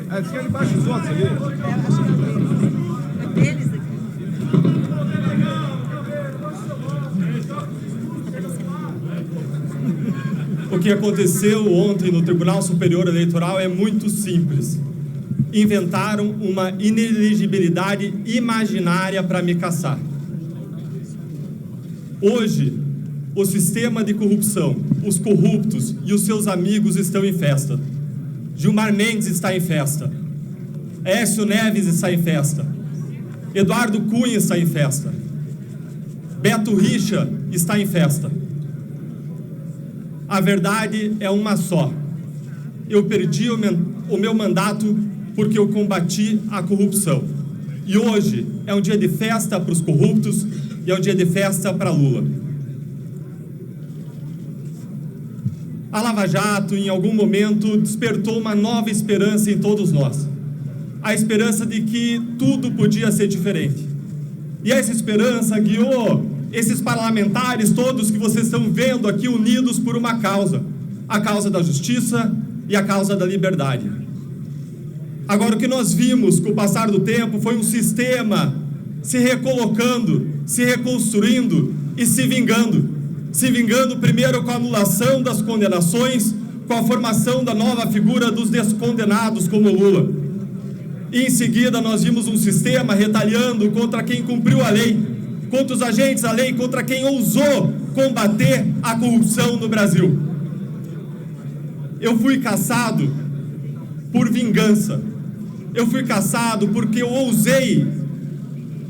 Ah, eles querem embaixo os outros ali. É deles aqui. O que aconteceu ontem no Tribunal Superior Eleitoral é muito simples. Inventaram uma inelegibilidade imaginária para me cassar. Hoje, o sistema de corrupção, os corruptos e os seus amigos estão em festa. Gilmar Mendes está em festa. Aécio Neves está em festa. Eduardo Cunha está em festa. Beto Richa está em festa. A verdade é uma só. Eu perdi o meu mandato porque eu combati a corrupção. E hoje é um dia de festa para os corruptos e é um dia de festa para Lula. A Lava Jato, em algum momento, despertou uma nova esperança em todos nós. A esperança de que tudo podia ser diferente. E essa esperança guiou esses parlamentares todos que vocês estão vendo aqui unidos por uma causa. A causa da justiça e a causa da liberdade. Agora, o que nós vimos com o passar do tempo foi um sistema se recolocando, se reconstruindo e se vingando. Se vingando primeiro com a anulação das condenações, com a formação da nova figura dos descondenados como Lula. E em seguida nós vimos um sistema retalhando contra quem cumpriu a lei, contra os agentes da lei, contra quem ousou combater a corrupção no Brasil. Eu fui cassado por vingança. Eu fui cassado porque eu ousei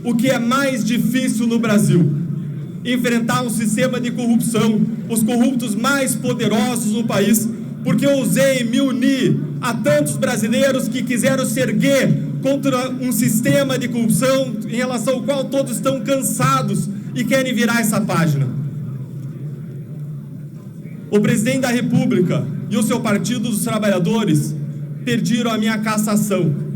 o que é mais difícil no Brasil: enfrentar um sistema de corrupção, os corruptos mais poderosos no país, porque eu ousei me unir a tantos brasileiros que quiseram se erguer contra um sistema de corrupção em relação ao qual todos estão cansados e querem virar essa página. O presidente da República e o seu Partido dos Trabalhadores pediram a minha cassação.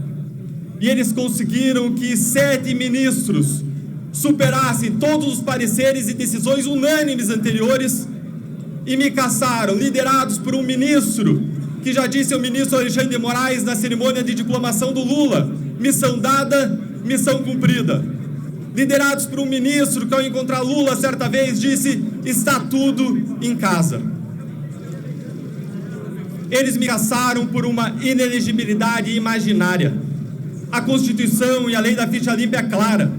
E eles conseguiram que 7 ministros superassem todos os pareceres e decisões unânimes anteriores e me cassaram, liderados por um ministro que já disse ao ministro Alexandre de Moraes na cerimônia de diplomação do Lula: missão dada, missão cumprida. Liderados por um ministro que, ao encontrar Lula certa vez, disse: está tudo em casa. Eles me cassaram por uma inelegibilidade imaginária. A Constituição e a lei da ficha limpa é clara.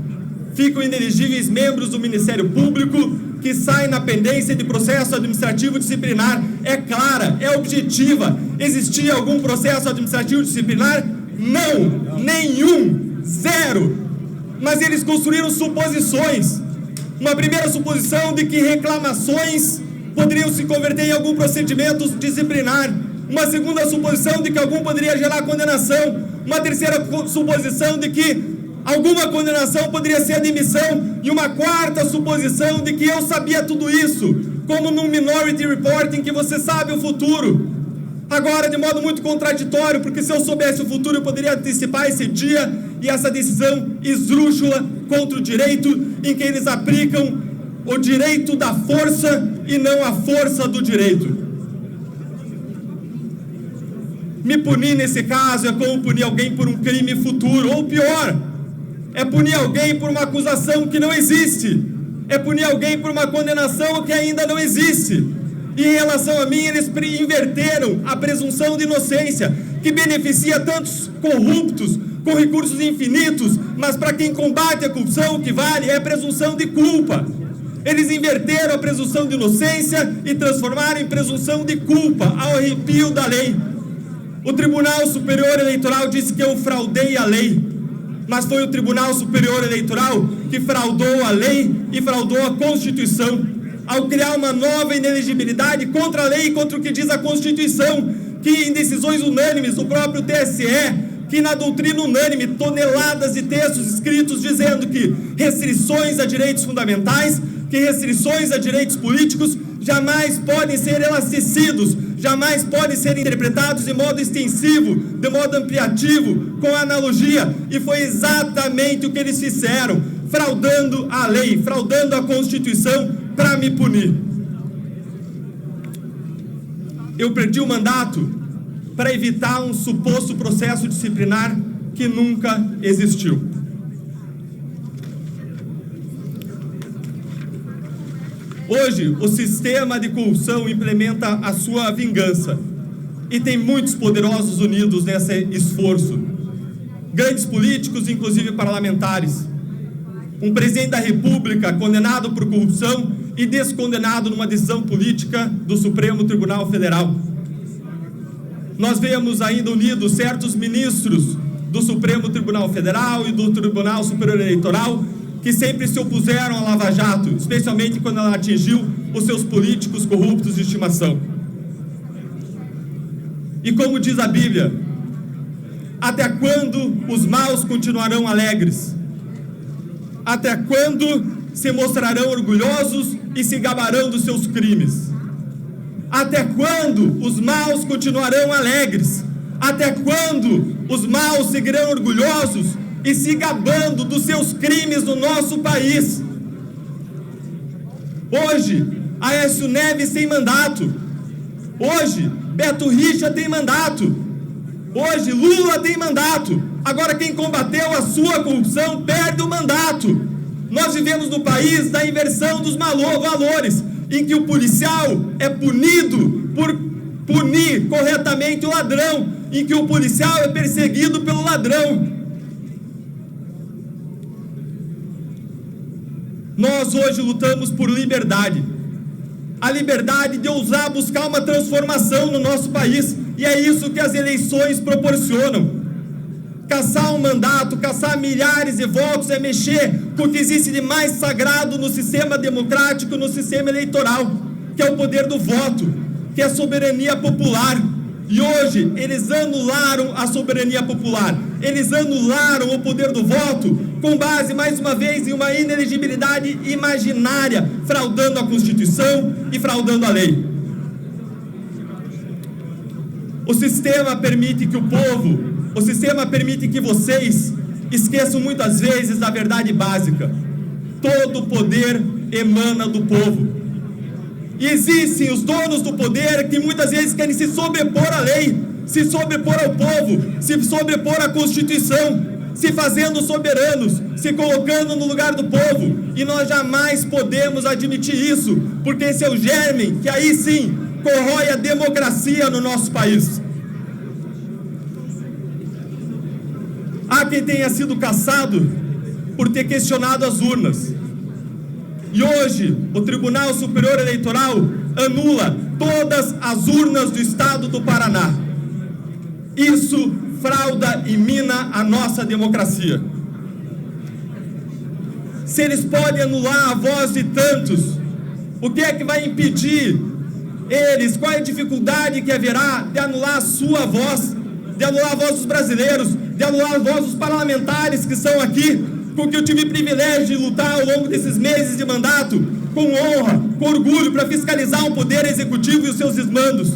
Ficam inelegíveis membros do Ministério Público que saem na pendência de processo administrativo disciplinar. É clara, é objetiva. Existia algum processo administrativo disciplinar? Não, nenhum, zero. Mas eles construíram suposições. Uma primeira suposição de que reclamações poderiam se converter em algum procedimento disciplinar. Uma segunda suposição de que algum poderia gerar condenação. Uma terceira suposição de que alguma condenação poderia ser admissão. E uma quarta suposição de que eu sabia tudo isso, como num Minority Report em que você sabe o futuro. Agora, de modo muito contraditório, porque se eu soubesse o futuro eu poderia antecipar esse dia e essa decisão esdrúxula contra o direito, em que eles aplicam o direito da força e não a força do direito. Me punir nesse caso é como punir alguém por um crime futuro, ou pior, é punir alguém por uma acusação que não existe, é punir alguém por uma condenação que ainda não existe. E em relação a mim, eles inverteram a presunção de inocência, que beneficia tantos corruptos com recursos infinitos, mas para quem combate a corrupção o que vale é a presunção de culpa. Eles inverteram a presunção de inocência e transformaram em presunção de culpa, ao arrepio da lei. O Tribunal Superior Eleitoral disse que eu fraudei a lei, mas foi o Tribunal Superior Eleitoral que fraudou a lei e fraudou a Constituição, ao criar uma nova inelegibilidade contra a lei e contra o que diz a Constituição, que em decisões unânimes do próprio TSE, que na doutrina unânime, toneladas de textos escritos dizendo que restrições a direitos fundamentais, que restrições a direitos políticos jamais podem ser elasticidos, jamais podem ser interpretados de modo extensivo, de modo ampliativo, com analogia, e foi exatamente o que eles fizeram, fraudando a lei, fraudando a Constituição para me punir. Eu perdi o mandato para evitar um suposto processo disciplinar que nunca existiu. Hoje, o sistema de corrupção implementa a sua vingança e tem muitos poderosos unidos nesse esforço. Grandes políticos, inclusive parlamentares. Um presidente da República condenado por corrupção e descondenado numa decisão política do Supremo Tribunal Federal. Nós vemos ainda unidos certos ministros do Supremo Tribunal Federal e do Tribunal Superior Eleitoral que sempre se opuseram à Lava Jato, especialmente quando ela atingiu os seus políticos corruptos de estimação. E como diz a Bíblia, até quando os maus continuarão alegres? Até quando se mostrarão orgulhosos e se gabarão dos seus crimes? Até quando os maus continuarão alegres? Até quando os maus seguirão orgulhosos e se gabando dos seus crimes no nosso país? Hoje, Aécio Neves tem mandato. Hoje, Beto Richa tem mandato. Hoje, Lula tem mandato. Agora, quem combateu a sua corrupção perde o mandato. Nós vivemos no país da inversão dos valores, em que o policial é punido por punir corretamente o ladrão, em que o policial é perseguido pelo ladrão. Nós hoje lutamos por liberdade. A liberdade de ousar buscar uma transformação no nosso país. E é isso que as eleições proporcionam. Caçar um mandato, caçar milhares de votos é mexer com o que existe de mais sagrado no sistema democrático, no sistema eleitoral, que é o poder do voto, que é a soberania popular. E hoje eles anularam a soberania popular, eles anularam o poder do voto com base, mais uma vez, em uma inelegibilidade imaginária, fraudando a Constituição e fraudando a lei. O sistema permite que o sistema permite que vocês esqueçam muitas vezes da verdade básica. Todo poder emana do povo. E existem os donos do poder que muitas vezes querem se sobrepor à lei, se sobrepor ao povo, se sobrepor à Constituição, se fazendo soberanos, se colocando no lugar do povo. E nós jamais podemos admitir isso, porque esse é o germe que aí sim corrói a democracia no nosso país. Há quem tenha sido caçado por ter questionado as urnas. E hoje, o Tribunal Superior Eleitoral anula todas as urnas do estado do Paraná. Isso frauda e mina a nossa democracia. Se eles podem anular a voz de tantos, o que é que vai impedir eles? Qual é a dificuldade que haverá de anular a sua voz, de anular a voz dos brasileiros, de anular a voz dos parlamentares que estão aqui, com que eu tive o privilégio de lutar ao longo desses meses de mandato, com honra, com orgulho, para fiscalizar o poder executivo e os seus desmandos.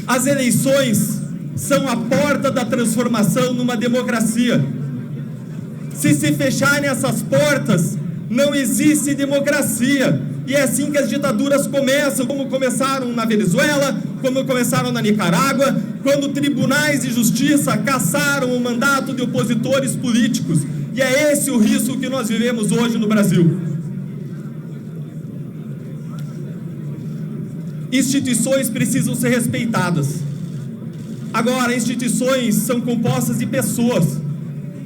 As eleições são a porta da transformação numa democracia. Se fecharem essas portas, não existe democracia. E é assim que as ditaduras começam, como começaram na Venezuela, como começaram na Nicarágua, quando tribunais de justiça caçaram o mandato de opositores políticos. E é esse o risco que nós vivemos hoje no Brasil. Instituições precisam ser respeitadas. Agora, instituições são compostas de pessoas.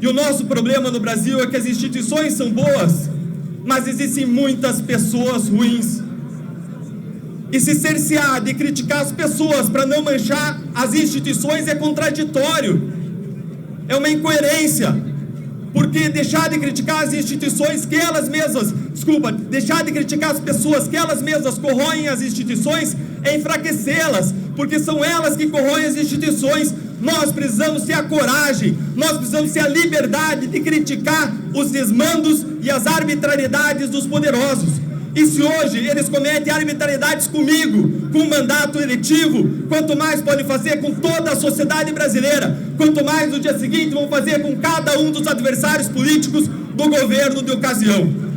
E o nosso problema no Brasil é que as instituições são boas, mas existem muitas pessoas ruins. E se cercear de criticar as pessoas para não manchar as instituições é contraditório. É uma incoerência. Porque deixar de criticar as instituições que elas mesmas, deixar de criticar as pessoas que elas mesmas corroem as instituições é enfraquecê-las, porque são elas que corroem as instituições. Nós precisamos ter a coragem, nós precisamos ter a liberdade de criticar os desmandos e as arbitrariedades dos poderosos. E se hoje eles cometem arbitrariedades comigo, com um mandato eletivo, quanto mais podem fazer com toda a sociedade brasileira, quanto mais no dia seguinte vão fazer com cada um dos adversários políticos do governo de ocasião.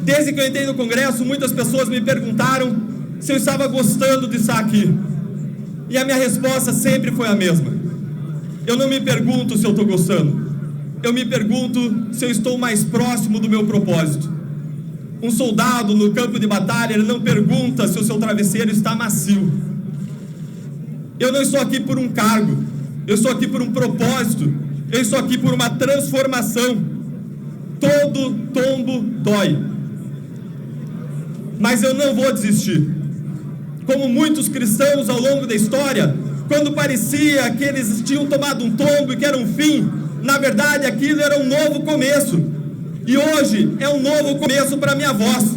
Desde que eu entrei no Congresso, muitas pessoas me perguntaram se eu estava gostando de estar aqui. E a minha resposta sempre foi a mesma. Eu não me pergunto se eu estou gostando. Eu me pergunto se eu estou mais próximo do meu propósito. Um soldado no campo de batalha, ele não pergunta se o seu travesseiro está macio. Eu não estou aqui por um cargo. Eu estou aqui por um propósito. Eu estou aqui por uma transformação. Todo tombo dói. Mas eu não vou desistir. Como muitos cristãos ao longo da história, quando parecia que eles tinham tomado um tombo e que era um fim, na verdade aquilo era um novo começo. E hoje é um novo começo para a minha voz.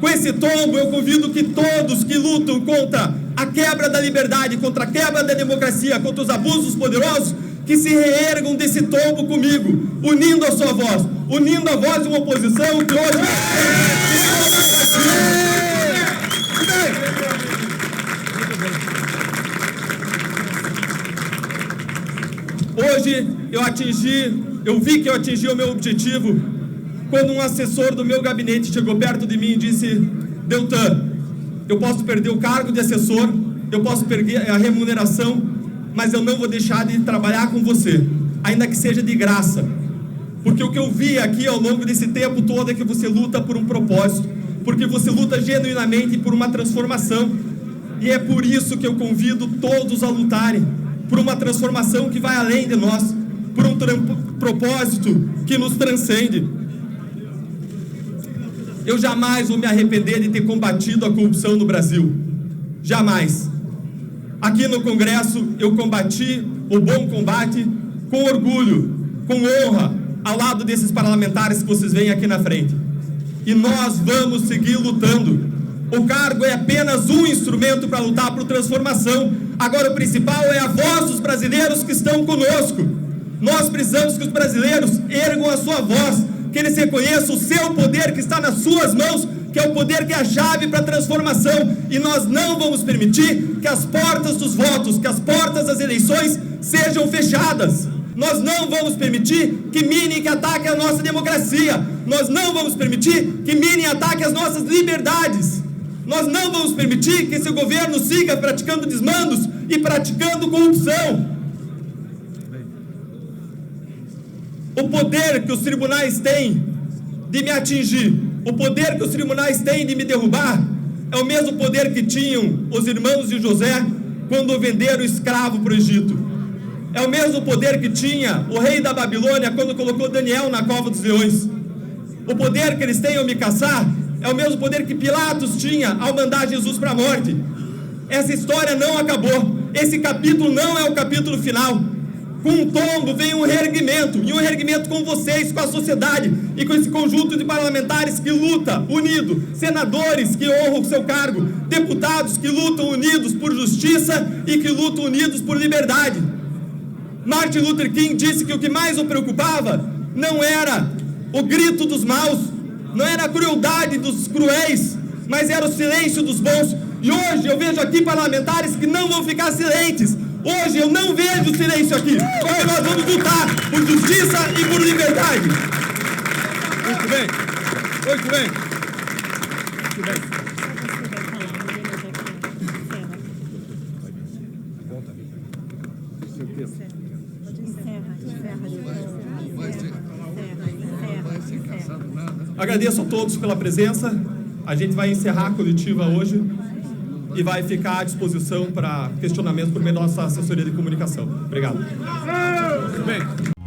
Com esse tombo eu convido que todos que lutam contra a quebra da liberdade, contra a quebra da democracia, contra os abusos poderosos, que se reergam desse tombo comigo, unindo a sua voz, unindo a voz de uma oposição que hoje... Hoje eu vi que eu atingi o meu objetivo quando um assessor do meu gabinete chegou perto de mim e disse: Deltan, eu posso perder o cargo de assessor, eu posso perder a remuneração, mas eu não vou deixar de trabalhar com você, ainda que seja de graça, porque o que eu vi aqui ao longo desse tempo todo é que você luta por um propósito, porque você luta genuinamente por uma transformação, e é por isso que eu convido todos a lutarem por uma transformação que vai além de nós, por um propósito que nos transcende. Eu jamais vou me arrepender de ter combatido a corrupção no Brasil. Jamais. Aqui no Congresso eu combati o bom combate com orgulho, com honra, ao lado desses parlamentares que vocês veem aqui na frente. E nós vamos seguir lutando. O cargo é apenas um instrumento para lutar por transformação. Agora o principal é a voz dos brasileiros que estão conosco. Nós precisamos que os brasileiros ergam a sua voz, que eles reconheçam o seu poder que está nas suas mãos, que é o poder que é a chave para a transformação. E nós não vamos permitir que as portas dos votos, que as portas das eleições sejam fechadas. Nós não vamos permitir que minem, que ataquem a nossa democracia. Nós não vamos permitir que minem e ataquem as nossas liberdades. Nós não vamos permitir que esse governo siga praticando desmandos e praticando corrupção. O poder que os tribunais têm de me atingir, o poder que os tribunais têm de me derrubar, é o mesmo poder que tinham os irmãos de José quando venderam o escravo para o Egito. É o mesmo poder que tinha o rei da Babilônia quando colocou Daniel na cova dos leões. O poder que eles têm ao me caçar é o mesmo poder que Pilatos tinha ao mandar Jesus para a morte. Essa história não acabou. Esse capítulo não é o capítulo final. Com um tombo vem um reerguimento, e um reerguimento com vocês, com a sociedade e com esse conjunto de parlamentares que luta unido, senadores que honram o seu cargo, deputados que lutam unidos por justiça e que lutam unidos por liberdade. Martin Luther King disse que o que mais o preocupava não era o grito dos maus, não era a crueldade dos cruéis, mas era o silêncio dos bons. E hoje eu vejo aqui parlamentares que não vão ficar silentes. Hoje eu não vejo silêncio aqui. Hoje nós vamos lutar por justiça e por liberdade. Muito bem. Muito bem. Muito bem. Agradeço a todos pela presença. A gente vai encerrar a coletiva hoje e vai ficar à disposição para questionamentos por meio da nossa assessoria de comunicação. Obrigado. Muito bem.